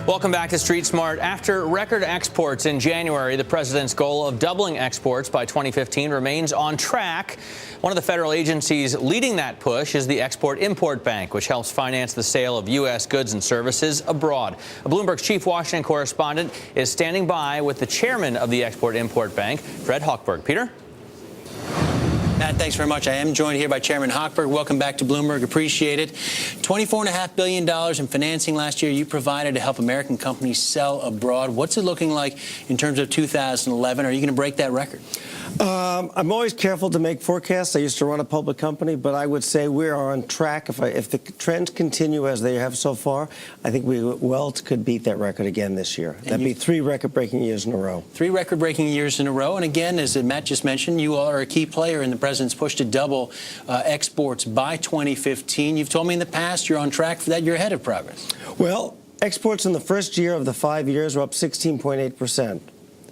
Welcome back to Street Smart. After record exports in January, the president's goal of doubling exports by 2015 remains on track. One of the federal agencies leading that push is the Export-Import Bank, which helps finance the sale of U.S. goods and services abroad. Bloomberg's chief Washington correspondent is standing by with the chairman of the Export-Import Bank, Fred Hochberg. Peter? Matt, thanks very much. I am joined here by Chairman Hochberg. Welcome back to Bloomberg. Appreciate it. $24.5 billion in financing last year you provided to help American companies sell abroad. What's it looking like in terms of 2011? Are you going to break that record? I'm always careful to make forecasts. I used to run a public company, but I would say we are on track. If the trends continue as they have so far, I think we well could beat that record again this year. That'd be 3 record-breaking years in a row. 3 record-breaking years in a row. And again, as Matt just mentioned, you all are a key player in the president's push to double exports by 2015. You've told me in the past you're on track for that. You're ahead of progress. Well, exports in the first year of the 5 years were up 16.8%.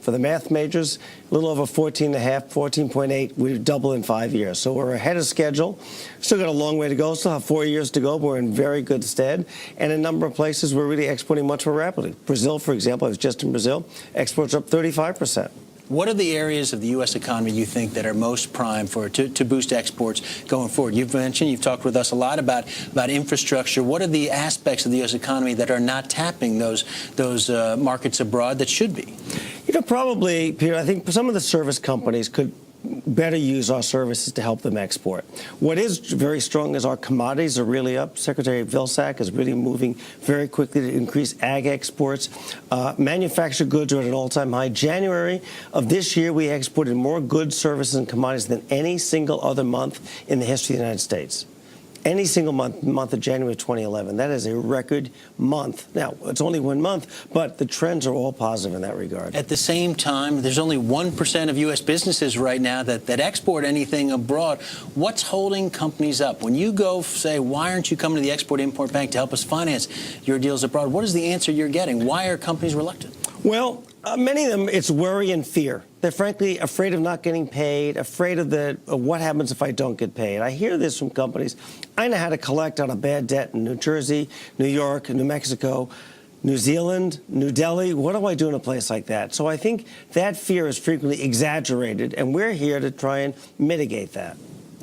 For the math majors, a little over 14.5, 14.8. We've doubled in 5 years. So we're ahead of schedule. Still got a long way to go. Still have 4 years to go. But we're in very good stead. And a number of places we're really exporting much more rapidly. Brazil, for example, I was just in Brazil. Exports are up 35%. What are the areas of the U.S. economy you think that are most primed to boost exports going forward? You've talked with us a lot about infrastructure. What are the aspects of the U.S. economy that are not tapping those markets abroad that should be? Probably, Peter, I think some of the service companies could better use our services to help them export. What is very strong is our commodities are really up. Secretary Vilsack is really moving very quickly to increase ag exports. Manufactured goods are at an all-time high. January of this year, we exported more goods, services, and commodities than any single other month in the history of the United States. Any single month of January 2011. That is a record month. Now, it's only 1 month, but the trends are all positive in that regard. At the same time, there's only 1% of U.S. businesses right now that export anything abroad. What's holding companies up? When you go say, why aren't you coming to the Export-Import Bank to help us finance your deals abroad? What is the answer you're getting? Why are companies reluctant? Well, many of them, it's worry and fear. They're frankly afraid of not getting paid, afraid of what happens if I don't get paid. I hear this from companies. I know how to collect on a bad debt in New Jersey, New York, New Mexico, New Zealand, New Delhi. What do I do in a place like that? So I think that fear is frequently exaggerated, and we're here to try and mitigate that.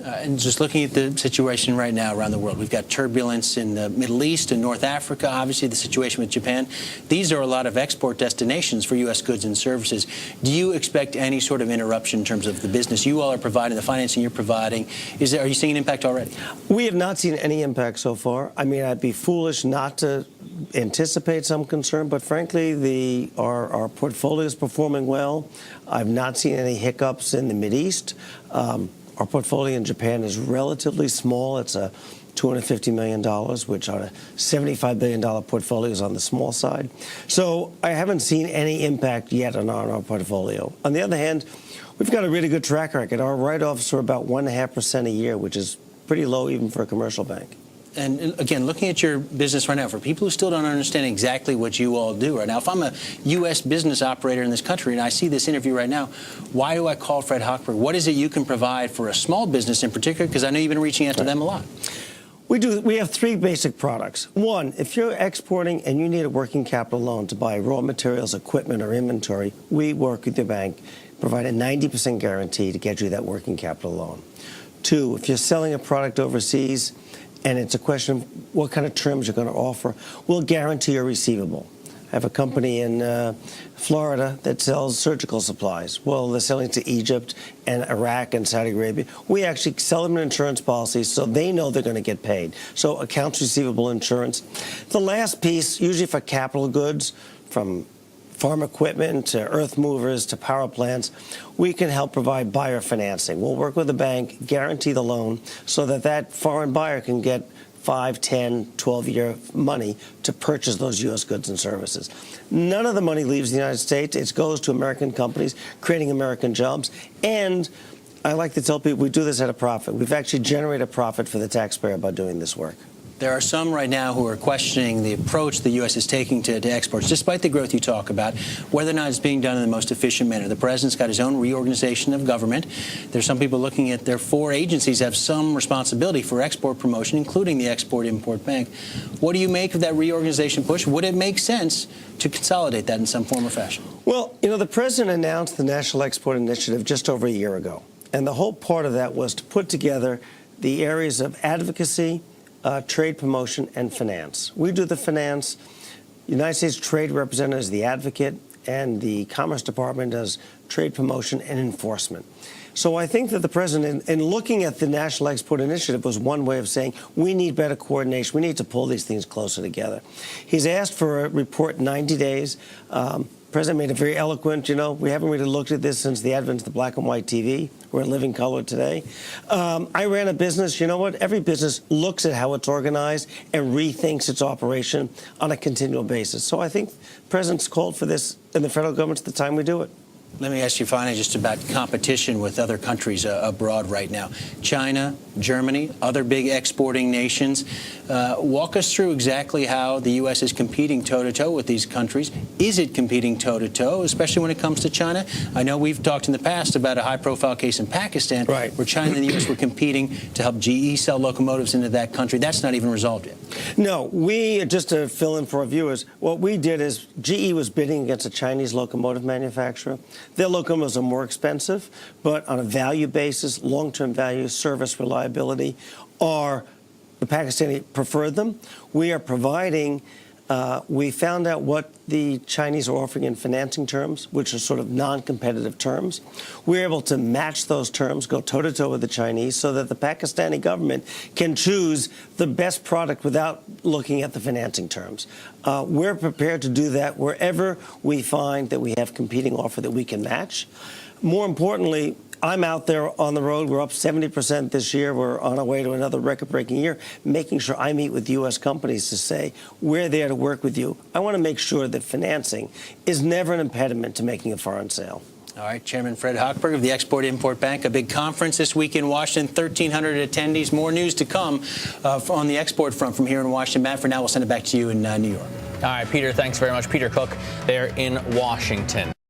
And just looking at the situation right now around the world, we've got turbulence in the Middle East and North Africa, obviously the situation with Japan. These are a lot of export destinations for U.S. goods and services. Do you expect any sort of interruption in terms of the business you all are providing, the financing you're providing? Are you seeing an impact already? We have not seen any impact so far. I mean, I'd be foolish not to anticipate some concern, but frankly, our portfolio is performing well. I've not seen any hiccups in the Mideast. Our portfolio in Japan is relatively small. It's $250 million, which on a $75 billion portfolio is on the small side. So I haven't seen any impact yet on our portfolio. On the other hand, we've got a really good track record. Our write-offs are about 1.5% a year, which is pretty low even for a commercial bank. And again, looking at your business right now, for people who still don't understand exactly what you all do right now, if I'm a U.S. business operator in this country and I see this interview right now, why do I call Fred Hochberg? What is it you can provide for a small business in particular? Because I know you've been reaching out to them a lot. We have 3 basic products. One, if you're exporting and you need a working capital loan to buy raw materials, equipment, or inventory, we work with your bank, provide a 90% guarantee to get you that working capital loan. 2, if you're selling a product overseas, and it's a question of what kind of terms you're going to offer, we'll guarantee a receivable. I have a company in Florida that sells surgical supplies. Well, they're selling to Egypt and Iraq and Saudi Arabia. We actually sell them an insurance policy so they know they're going to get paid. So accounts receivable insurance. The last piece, usually for capital goods, from farm equipment to earth movers to power plants, we can help provide buyer financing. We'll work with the bank, guarantee the loan, so that foreign buyer can get 5, 10, 12-year money to purchase those U.S. goods and services. None of the money leaves the United States. It goes to American companies, creating American jobs. And I like to tell people we do this at a profit. We've actually generated a profit for the taxpayer by doing this work. There are some right now who are questioning the approach the U.S. is taking to exports, despite the growth you talk about, whether or not it's being done in the most efficient manner. The president's got his own reorganization of government. There's some people looking at their 4 agencies have some responsibility for export promotion, including the Export-Import Bank. What do you make of that reorganization push? Would it make sense to consolidate that in some form or fashion? Well, the president announced the National Export Initiative just over a year ago. And the whole part of that was to put together the areas of advocacy, trade promotion, and finance. We do the finance. United States Trade Representative is the advocate, and the Commerce Department does trade promotion and enforcement. So I think that the president, in looking at the National Export Initiative, was one way of saying we need better coordination. We need to pull these things closer together. He's asked for a report in 90 days. President made it very eloquent. We haven't really looked at this since the advent of the black and white TV. We're in living color today. I ran a business. You know what? Every business looks at how it's organized and rethinks its operation on a continual basis. So I think the president's called for this in the federal government. It's the time we do it. Let me ask you finally just about competition with other countries abroad right now. China, Germany, other big exporting nations. Walk us through exactly how the U.S. is competing toe-to-toe with these countries. Is it competing toe-to-toe, especially when it comes to China? I know we've talked in the past about a high-profile case in Pakistan where China and the U.S. were competing to help GE sell locomotives into that country. That's not even resolved yet. No, just to fill in for our viewers, what we did is GE was bidding against a Chinese locomotive manufacturer. Their locomotives are more expensive, but on a value basis, long-term value, service reliability, the Pakistani preferred them. We are providing, we found out what the Chinese are offering in financing terms, which are sort of non-competitive terms. We're able to match those terms, go toe-to-toe with the Chinese, so that the Pakistani government can choose the best product without looking at the financing terms. We're prepared to do that wherever we find that we have competing offer that we can match. More importantly, I'm out there on the road. We're up 70% this year. We're on our way to another record-breaking year, making sure I meet with U.S. companies to say, we're there to work with you. I want to make sure that financing is never an impediment to making a foreign sale. All right, Chairman Fred Hochberg of the Export-Import Bank, a big conference this week in Washington, 1,300 attendees. More news to come on the export front from here in Washington. Matt, for now, we'll send it back to you in New York. All right, Peter, thanks very much. Peter Cook there in Washington.